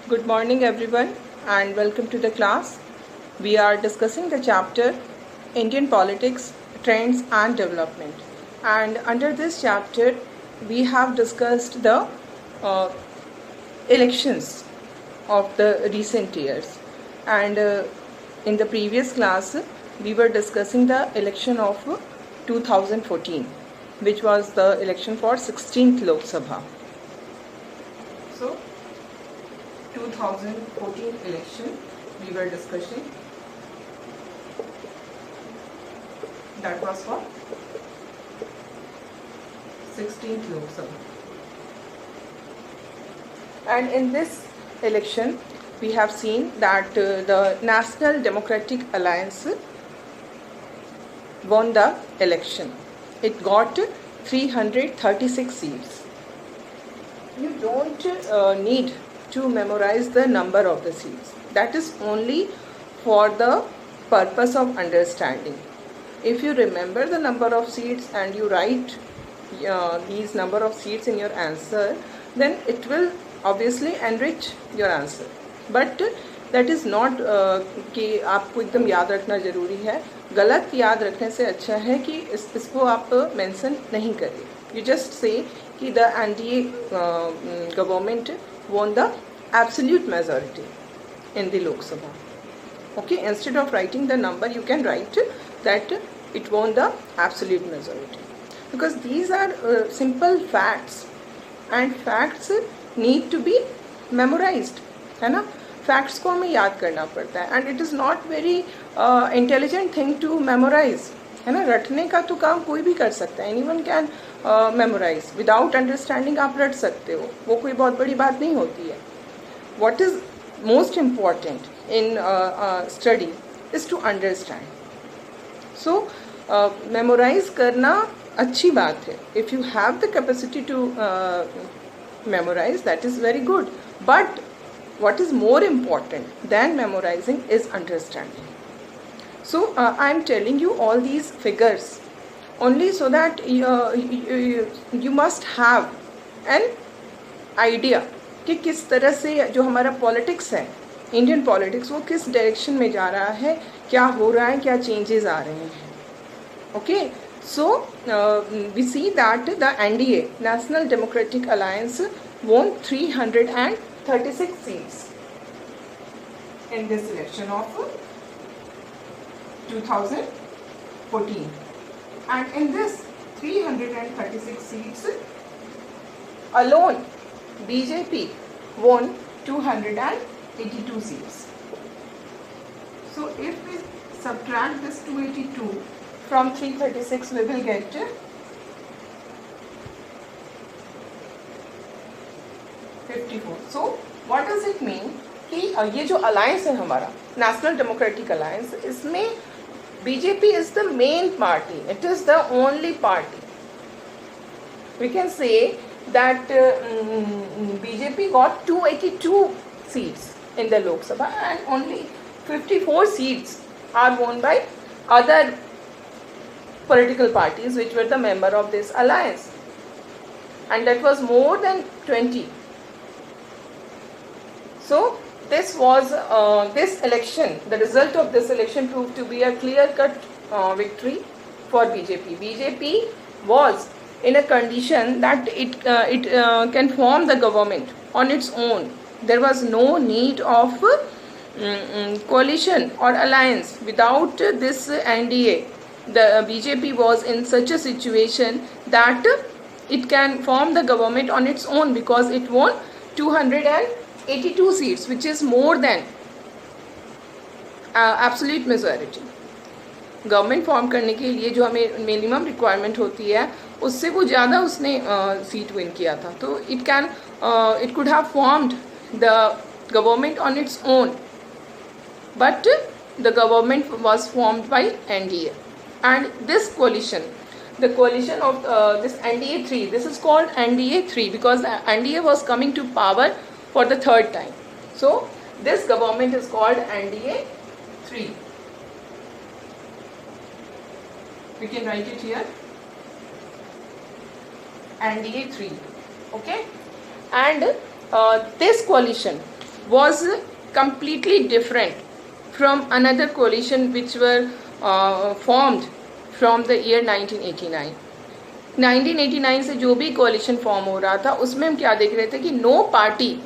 Good morning everyone and welcome to the class. We are discussing the chapter Indian Politics, Trends and Development. And under this chapter we have discussed the elections of the recent years. And in the previous class we were discussing the election of 2014, which was the election for 16th Lok Sabha. So 2014 election we were discussing, that was for 16th Lok Sabha. And in this election we have seen that the National Democratic Alliance won the election. It got 336 seats. You don't need to memorize the number of the seats. That is only for the purpose of understanding. If you remember the number of seats and you write these number of seats in your answer, then it will obviously enrich your answer. But that is not कि आपको एकदम याद रखना ज़रूरी है. गलत याद रखने से अच्छा है कि इसको आप मेंशन नहीं करिए. You just say कि the NDA government won the absolute majority in the Lok Sabha. Okay, instead of writing the number, you can write that it won the absolute majority. Because these are simple facts, and facts need to be memorized, है ना. Facts को हमें याद करना पड़ता है, and it is not very intelligent thing to memorise, है ना. रटने का तो काम कोई भी कर सकता है. Anyone can memorise. Without understanding आप रट सकते हो, वो कोई बहुत बड़ी बात नहीं होती है. What is most important in study is to understand. So memorise करना अच्छी बात है. If you have the capacity to memorise, that is very good. But what is more important than memorizing is understanding. So I am telling you all these figures only so that you must have an idea कि किस तरह से जो हमारा politics है, Indian politics, वो किस direction में जा रहा है, क्या हो रहा है, क्या चेंजेस आ रहे हैं. Okay, so we see that the NDA, National Democratic Alliance, won 336 seats in this election of 2014, and in this 336 seats alone BJP won 282 seats. So if we subtract this 282 from 336, we will get 54. So what does it mean कि ये जो alliance है हमारा national democratic alliance, इसमें BJP is the main party. It is the only party. We can say that BJP got 282 seats in the Lok Sabha and only 54 seats are won by other political parties which were the member of this alliance, and that was more than 20. So this was this election, the result of this election proved to be a clear-cut victory for BJP. BJP was in a condition that it can form the government on its own. There was no need of coalition or alliance. Without this NDA, the BJP was in such a situation that it can form the government on its own because it won 282 seats, which is more than absolute majority. Government form करने के लिए जो हमें minimum requirement होती है, उससे वो ज़्यादा उसने सीट विन किया था. तो it could have formed the government on its own, but the government was formed by NDA. And this coalition, the coalition of this NDA 3, this is called NDA 3 because the NDA was coming to power for the third time. So this government is called NDA 3. We can write it here, NDA 3. Okay, and this coalition was completely different from another coalition which were formed from the year 1989. 1989 से जो भी coalition form हो रहा था उसमें हम क्या देख रहे थे कि no party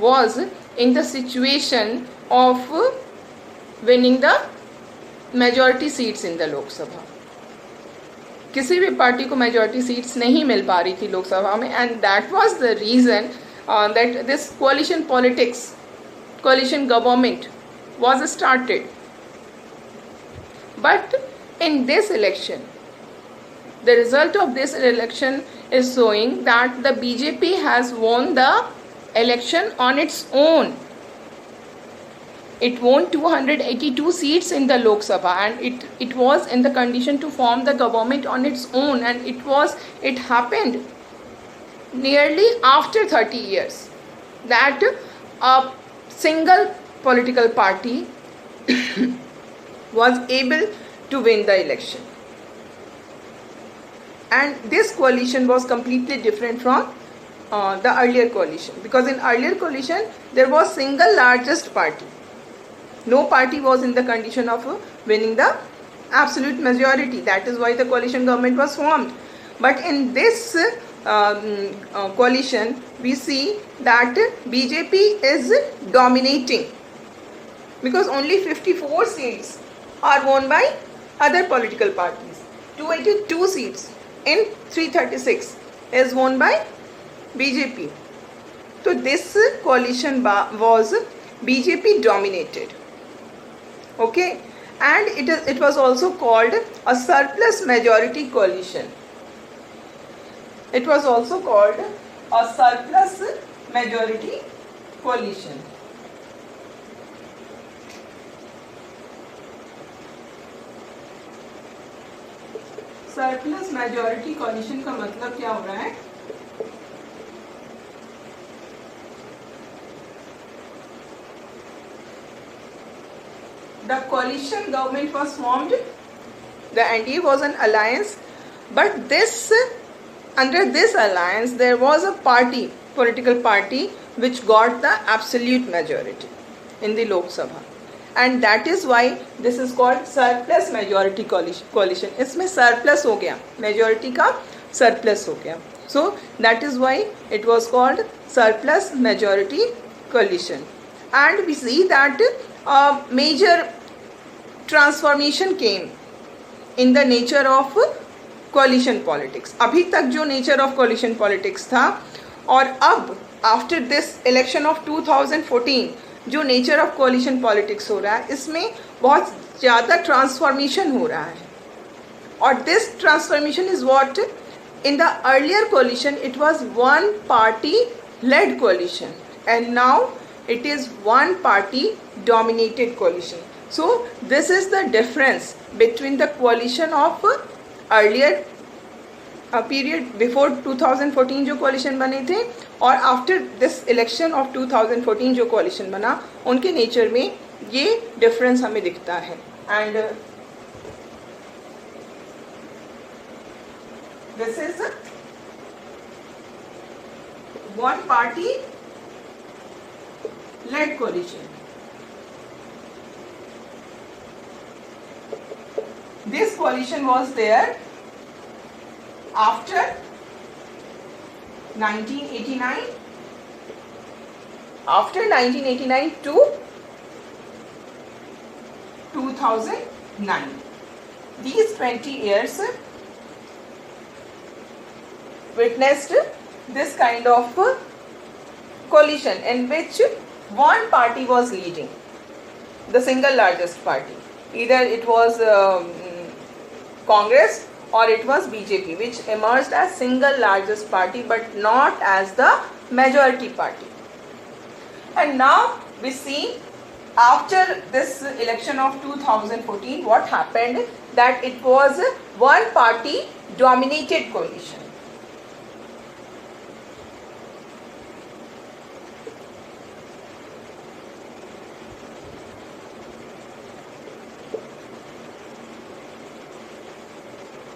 was in the situation of winning the majority seats in the Lok Sabha. किसी भी पार्टी को मेजॉरिटी सीट्स नहीं मिल पा रही थी लोकसभा में, and that was the reason that this कोalition politics, coalition government was started. But in this election, the result of this election is showing that the BJP has won the election on its own. It won 282 seats in the Lok Sabha, and it was in the condition to form the government on its own, and it happened nearly after 30 years that a single political party was able to win the election. And this coalition was completely different from the earlier coalition, because in earlier coalition there was single largest party. No party was in the condition of winning the absolute majority. That is why the coalition government was formed. But in this coalition, we see that BJP is dominating, because only 54 seats are won by other political parties. 282 seats in 336 is won by BJP. So this coalition was BJP dominated. Okay, and it was also called a surplus majority coalition. It was also called a surplus majority coalition. Surplus majority coalition का मतलब क्या हो रहा है? The coalition government was formed, the NDA was an alliance, but under this alliance there was a political party which got the absolute majority in the Lok Sabha, and that is why this is called surplus majority coalition. इसमें surplus हो गया, majority का surplus हो गया, so that is why it was called surplus majority coalition. And we see that a major transformation came in the nature of coalition politics. अभी तक जो nature of coalition politics था, और अब after this election of 2014 जो nature of coalition politics हो रहा है, इसमें बहुत ज़्यादा transformation हो रहा है. और this transformation is what in the earlier coalition it was one party led coalition, and now it is one party dominated coalition. So this is the difference between the coalition of earlier period before 2014 जो coalition बने थे, और after this election of 2014 जो coalition बना, उनके nature में ये difference हमें दिखता है. And this is one party led coalition. This coalition was there after 1989, to 2009. These 20 years witnessed this kind of coalition in which one party was leading, the single largest party. Either it was Congress or it was BJP, which emerged as single largest party but not as the majority party. And now we see after this election of 2014 what happened, that it was one party dominated coalition.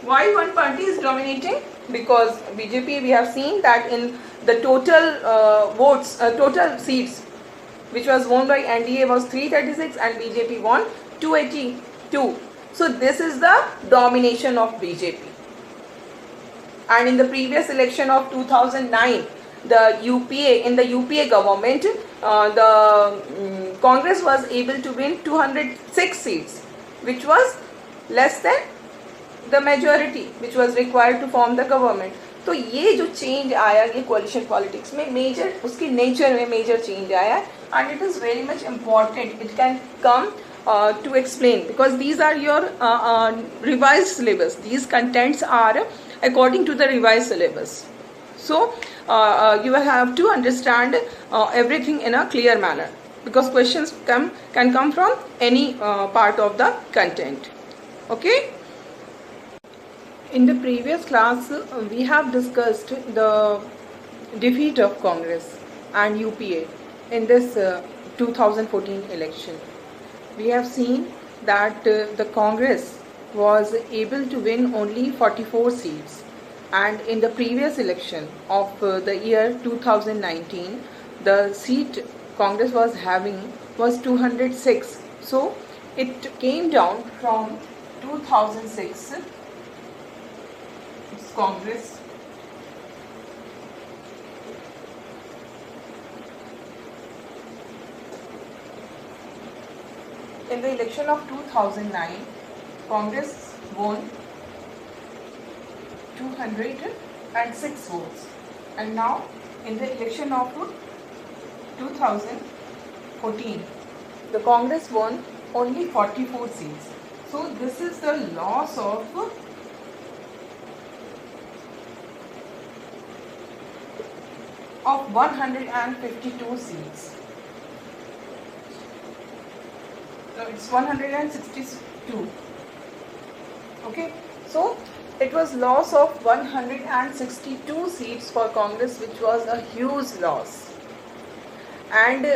Why one party is dominating? Because BJP, we have seen that in the total votes, total seats, which was won by NDA was 336 and BJP won 282. So this is the domination of BJP. And in the previous election of 2009, in the UPA government, the Congress was able to win 206 seats, which was less than the majority which was required to form the government. तो ये जो change आया ये कोalition politics में major उसकी nature में major change आया and it is very much important. It can come to explain because these are your revised syllabus. These contents are according to the revised syllabus. So you will have to understand everything in a clear manner because questions can come from any part of the content. Okay. In the previous class, we have discussed the defeat of Congress and UPA in this 2014 election. We have seen that the Congress was able to win only 44 seats, and in the previous election of the year 2019, the seat Congress was having was 206. So it came down from 2006. Congress in the election of 2009, Congress won 206 votes, and now in the election of 2014, the Congress won only 44 seats. So this is the loss of 152 seats. No, it's 162. Okay, so it was loss of 162 seats for Congress, which was a huge loss. And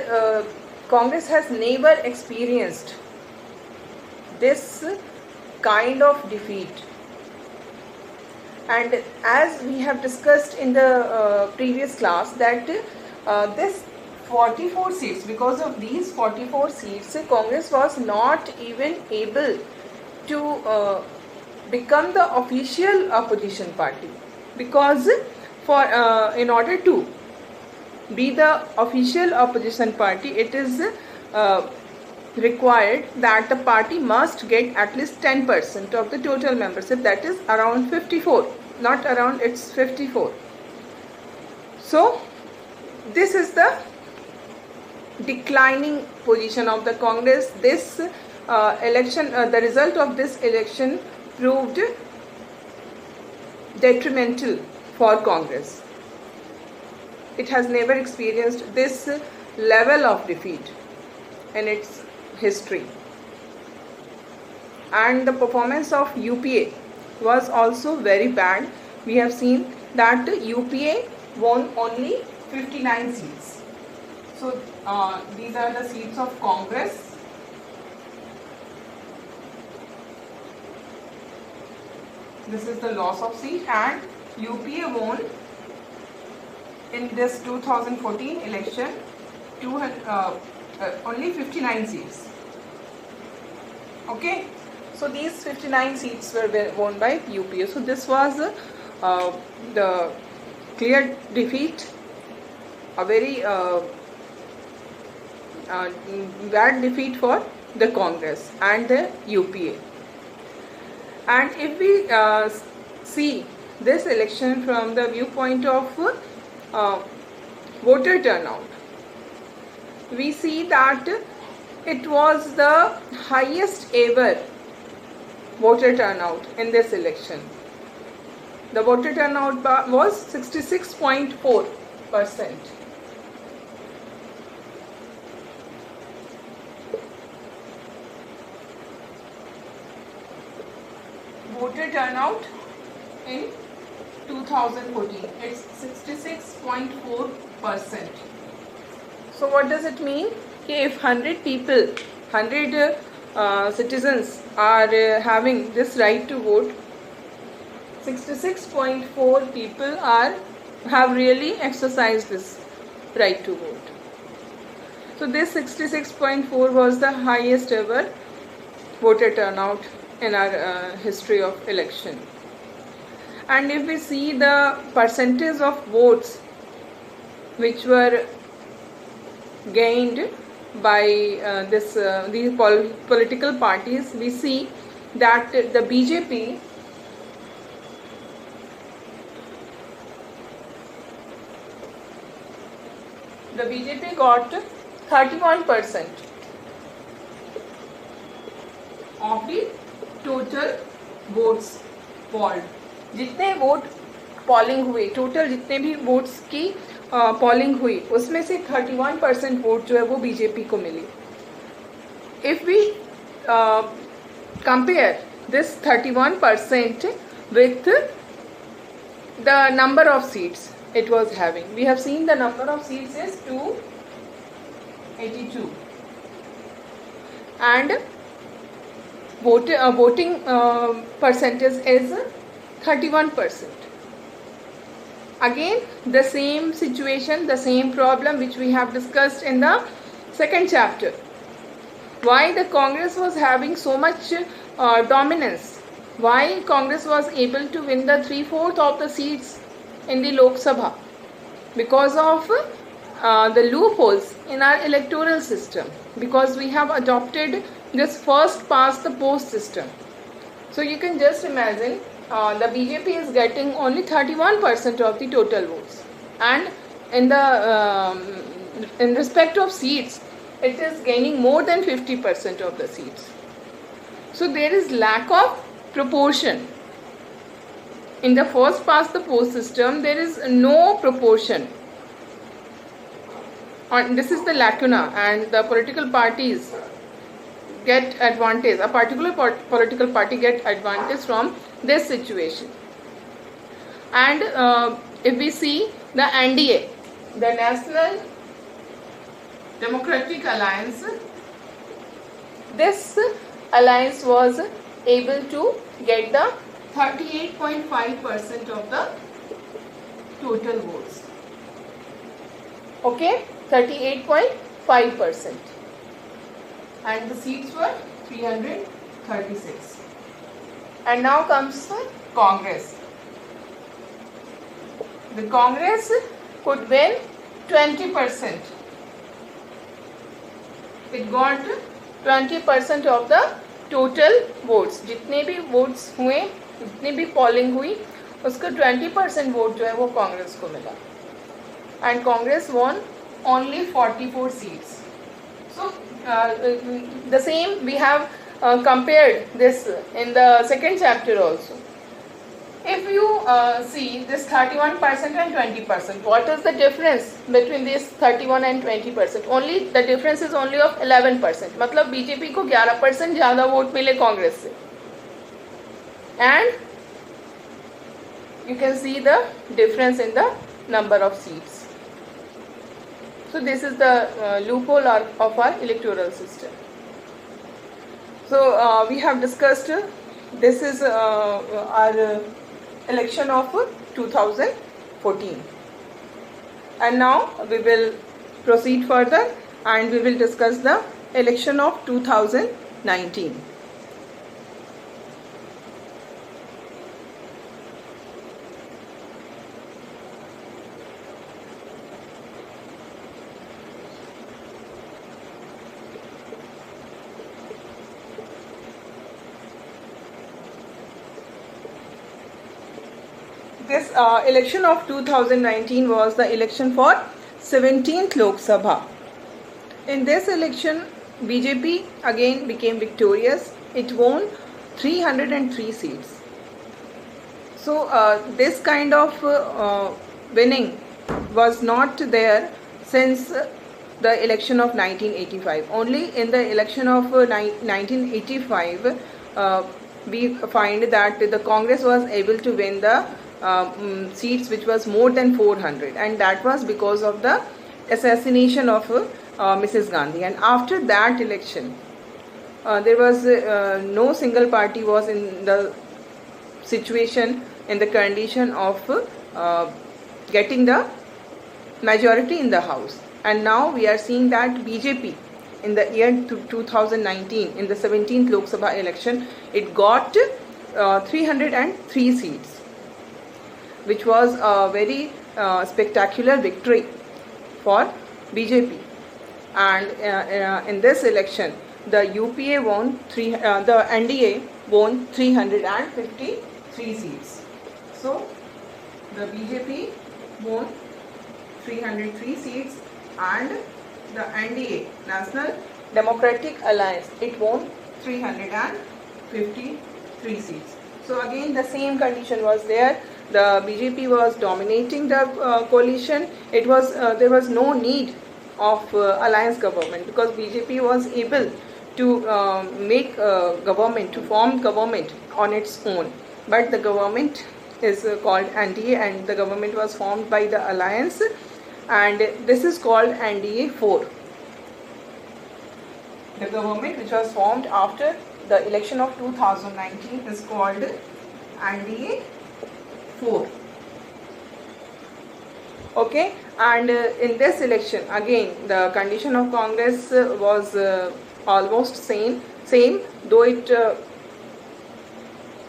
Congress has never experienced this kind of defeat. And as we have discussed in the previous class that this 44 seats, because of these 44 seats, Congress was not even able to become the official opposition party, because in order to be the official opposition party, it is required that the party must get at least 10% of the total membership, that is around 54, not around, it's 54. So this is the declining position of the Congress. This election, the result of this election proved detrimental for Congress. It has never experienced this level of defeat in its history. And the performance of UPA was also very bad. We have seen that UPA won only 59 seats. So these are the seats of Congress. This is the loss of seat, and UPA won in this 2014 election only 59 seats. Okay, so these 59 seats were won by UPA. So this was the clear defeat, a very bad defeat for the Congress and the UPA. And if we see this election from the viewpoint of voter turnout, we see that it was the highest ever voter turnout in this election. The voter turnout was 66.4%. Voter turnout in 2014, it's 66.4%. So what does it mean? If 100 people, 100 citizens are having this right to vote, 66.4 people have really exercised this right to vote. So this 66.4 was the highest ever voter turnout in our history of election. And if we see the percentage of votes which were gained by these political parties, we see that the BJP got 31% of the total votes polled. जितने vote polling हुए, total जितने भी votes की polling हुई, उसमें से 31% vote जो है वो बीजेपी को मिली. If we compare this 31% with the number of seats it was having, we have seen the number of seats is 282 and voting percentage is 31%. Again, the same situation, the same problem which we have discussed in the second chapter. Why the Congress was having so much dominance? Why Congress was able to win the 3/4 of the seats in the Lok Sabha? Because of the loopholes in our electoral system. Because we have adopted this first past the post system. So you can just imagine the BJP is getting only 31% of the total votes, and in respect of seats, it is gaining more than 50% of the seats. So there is lack of proportion. In the first past the post system, there is no proportion. And this is the lacuna, and the political parties get advantage. A particular political party get advantage from this situation. And if we see the NDA, the National Democratic Alliance, this alliance was able to get the 38.5% of the total votes. Okay, 38.5%. And the seats were 336. And now comes the Congress. The Congress could win 20%. It got 20% of the total votes. जितने भी votes हुए, जितनी भी polling हुई, उसका 20% vote जो है वो कांग्रेस को मिला. And Congress won only 44 seats. So the same we have compared this in the second chapter also. If you see this 31% and 20%, what is the difference between this 31 and 20%? Only the difference is only of 11%. मतलब BJP को 11% ज़्यादा vote मिले कांग्रेस से. And you can see the difference in the number of seats. So this is the loophole of our electoral system. So we have discussed, this is our election of 2014. And now we will proceed further and we will discuss the election of 2019. This election of 2019 was the election for 17th Lok Sabha. In this election, BJP again became victorious. It won 303 seats. So this kind of winning was not there since the election of 1985. Only in the election of 1985 we find that the Congress was able to win the seats which was more than 400, and that was because of the assassination of Mrs. Gandhi. And after that election, there was no single party was in the situation, in the condition of getting the majority in the house. And now we are seeing that BJP in the year 2019, in the 17th Lok Sabha election, it got 303 seats, which was a very spectacular victory for BJP. And in this election, the UPA won the NDA won 353 seats. So the BJP won 303 seats, and the NDA, National Democratic Alliance, it won 353 seats. So again the same condition was there. The BJP was dominating the coalition. It was there was no need of alliance government, because BJP was able to make government, to form government on its own. But the government is called NDA, and the government was formed by the alliance, and this is called NDA 4. The government which was formed after the election of 2019 is called NDA 4. Okay, and in this election again the condition of Congress was almost same, though it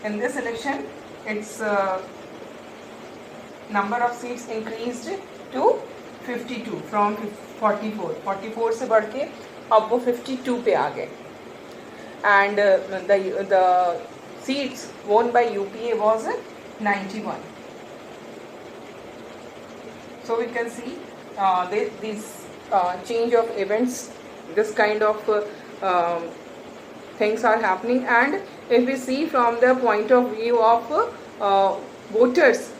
in this election its number of seats increased to 52 from 44 से बढ़ के अब वो 52 पे आ गए. And the seats won by UPA was 91. So we can see this change of events, this kind of things are happening. And if we see from the point of view of voters,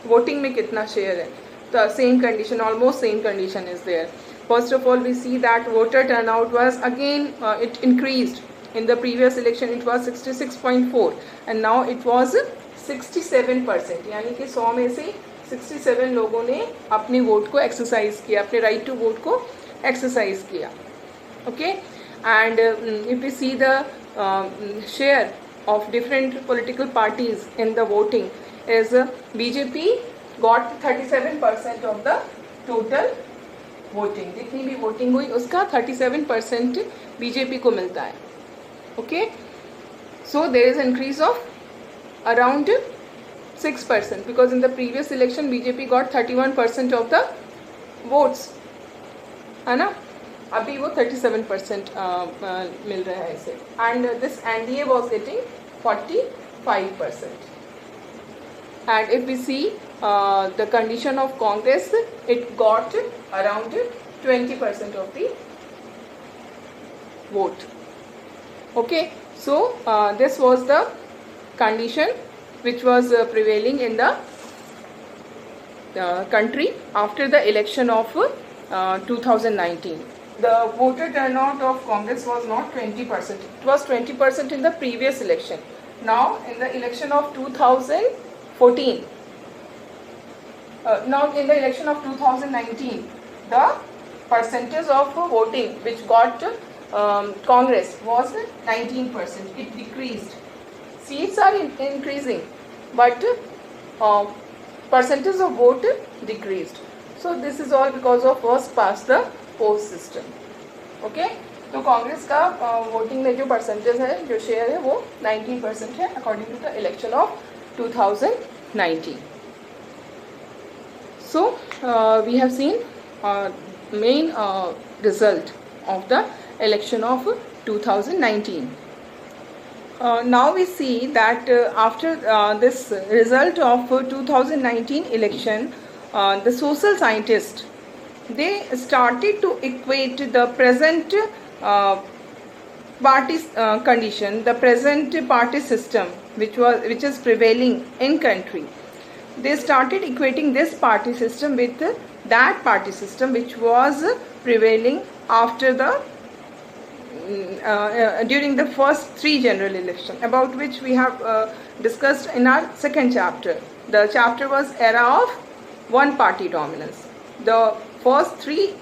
voting में कितना share है, the same condition, almost same condition is there. First of all, we see that voter turnout was again it increased. In the previous election it was 66.4 and now it was 67%. यानी कि 100 में से 67 लोगों ने अपने vote को exercise किया, अपने राइट टू वोट को एक्सरसाइज किया. Okay, and if you see the share of different political parties in the voting is BJP got 37% of the total voting. जितनी भी वोटिंग हुई उसका 37% BJP को मिलता है. Okay, so there is an increase of around 6%, because in the previous election BJP got 31% of the votes, है ना. अभी वो 37% मिल रहा है इसे. And this NDA was getting 45%. And if we see the condition of Congress, it got around 20% of the vote. Okay, so this was the condition which was prevailing in the country after the election of 2019. The voter turnout of Congress was not 20%. It was 20% in the previous election. Now in the election of 2014, now in the election of 2019, the percentage of voting which got Congress was 19%. It decreased. Seats are increasing, but percentage of vote decreased. So this is all because of first past the post system. Okay, तो कांग्रेस का voting में जो percentage है, जो share है, वो 19% है according to the election of 2019. So we have seen main result of the election of 2019. Now we see that after this result of 2019 election, the social scientists, they started to equate the present party condition, the present party system which is prevailing in country. They started equating this party system with that party system which was prevailing after the during the first 3 general election, about which we have discussed in our second chapter. The chapter was era of one party dominance. The first 3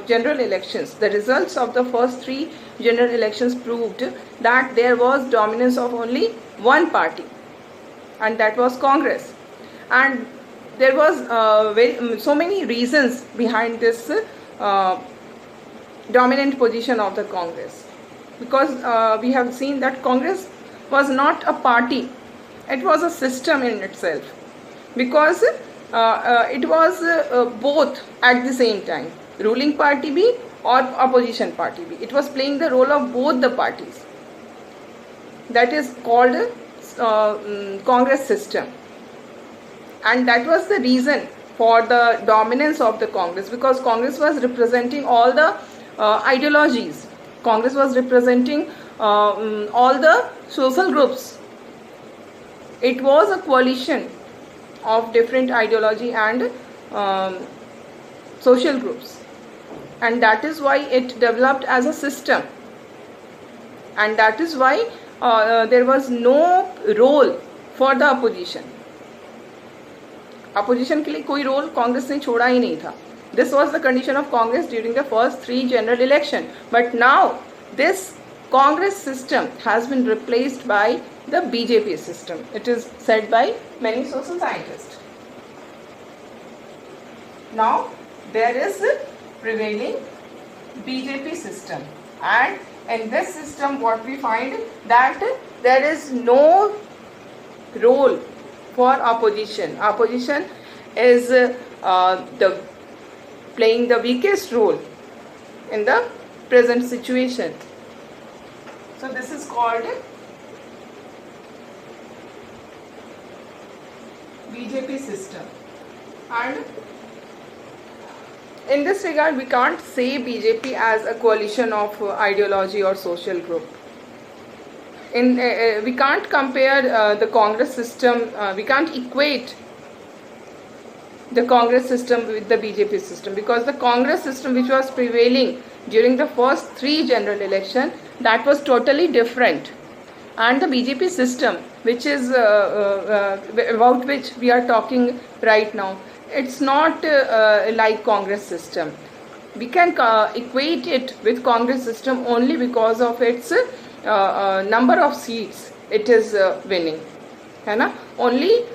general elections, the results of the first 3 general elections proved that there was dominance of only one party, and that was Congress. And there was so many reasons behind this dominant position of the Congress, because we have seen that Congress was not a party, it was a system in itself, because it was both at the same time, ruling party bhi or opposition party bhi. It was playing the role of both the parties. That is called Congress system, and that was the reason for the dominance of the Congress, because Congress was representing all the ideologies. Congress was representing all the social groups. It was a coalition of different ideology and social groups, and that is why it developed as a system, and that is why there was no role for the opposition. Opposition के लिए कोई role Congress ने छोड़ा ही नहीं था. This was the condition of Congress during the first 3 general election. But now this Congress system has been replaced by the BJP system. It is said by many social scientists. Now there is a prevailing BJP system, and in this system what we find that there is no role for opposition. Opposition is playing the weakest role in the present situation. So this is called BJP system, and in this regard we can't say BJP as a coalition of ideology or social group. We can't compare the Congress system, we can't equate the Congress system with the BJP system, because the Congress system which was prevailing during the first 3 general election, that was totally different, and the BJP system which is about which we are talking right now, it's not like Congress system. We can equate it with Congress system only because of its number of seats it is winning, है ना. Only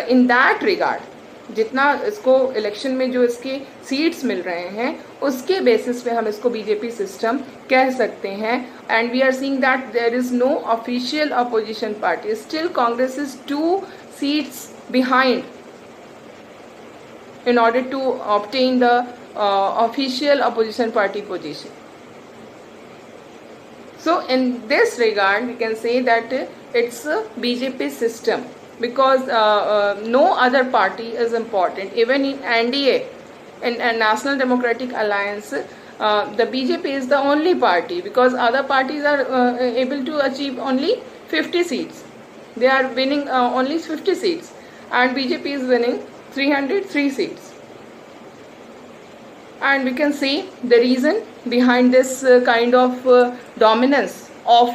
in that regard, जितना इसको election में जो इसके seats मिल रहे हैं उसके बेसिस पे हम इसको बीजेपी सिस्टम कह सकते हैं. And we are seeing that there is no official opposition party. Still Congress is 2 seats behind in order to obtain the official opposition party position. So in this regard we can say that it's a BJP system, because no other party is important. Even in NDA, in National Democratic Alliance, the BJP is the only party, because other parties are able to achieve only 50 seats. They are winning only 50 seats, and BJP is winning 303 seats. And we can see the reason behind this kind of dominance of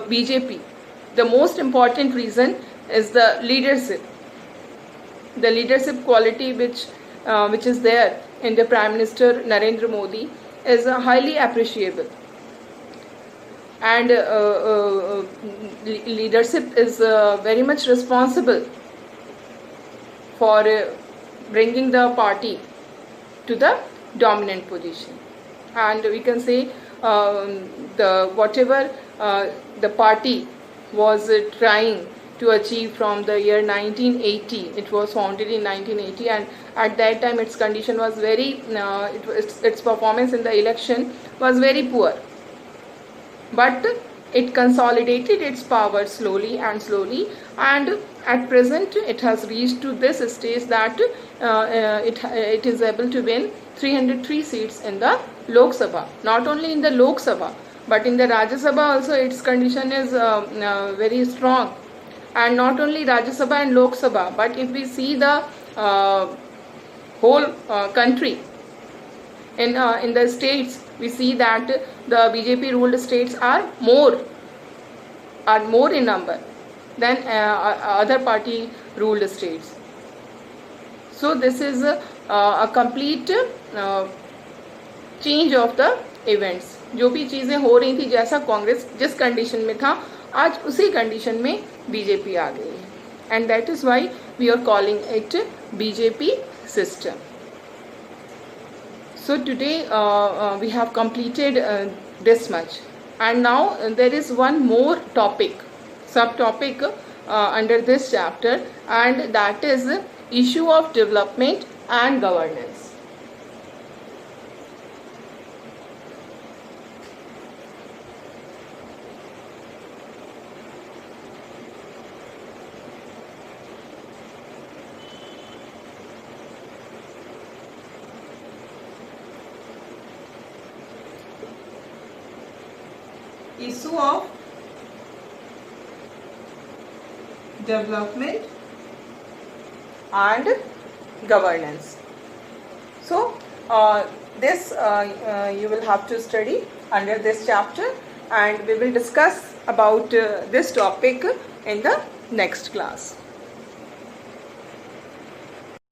BJP. The most important reason is the leadership. The leadership quality which is there in the Prime Minister Narendra Modi is highly appreciable. And leadership is very much responsible for bringing the party to the dominant position. And we can say whatever the party was trying to achieve from the year 1980. It was founded in 1980, and at that time its condition was very its performance in the election was very poor, but it consolidated its power slowly, and at present it has reached to this stage that it is able to win 303 seats in the Lok Sabha. Not only in the Lok Sabha, but in the Rajya Sabha also its condition is very strong. And not only Rajya Sabha and Lok Sabha, but if we see the whole country, in the states, we see that the BJP ruled states are more in number than other party ruled states. So this is a complete change of the events. जो भी चीज़ें हो रही थी, जैसा कांग्रेस जिस condition में था, आज उसी कंडीशन में बीजेपी आ गई है. And that is why we are calling it BJP system. So today we have completed this much, and now there is one more topic, subtopic under this chapter, and that is issue of development and governance. Issue of development and governance. So this you will have to study under this chapter, and we will discuss about this topic in the next class.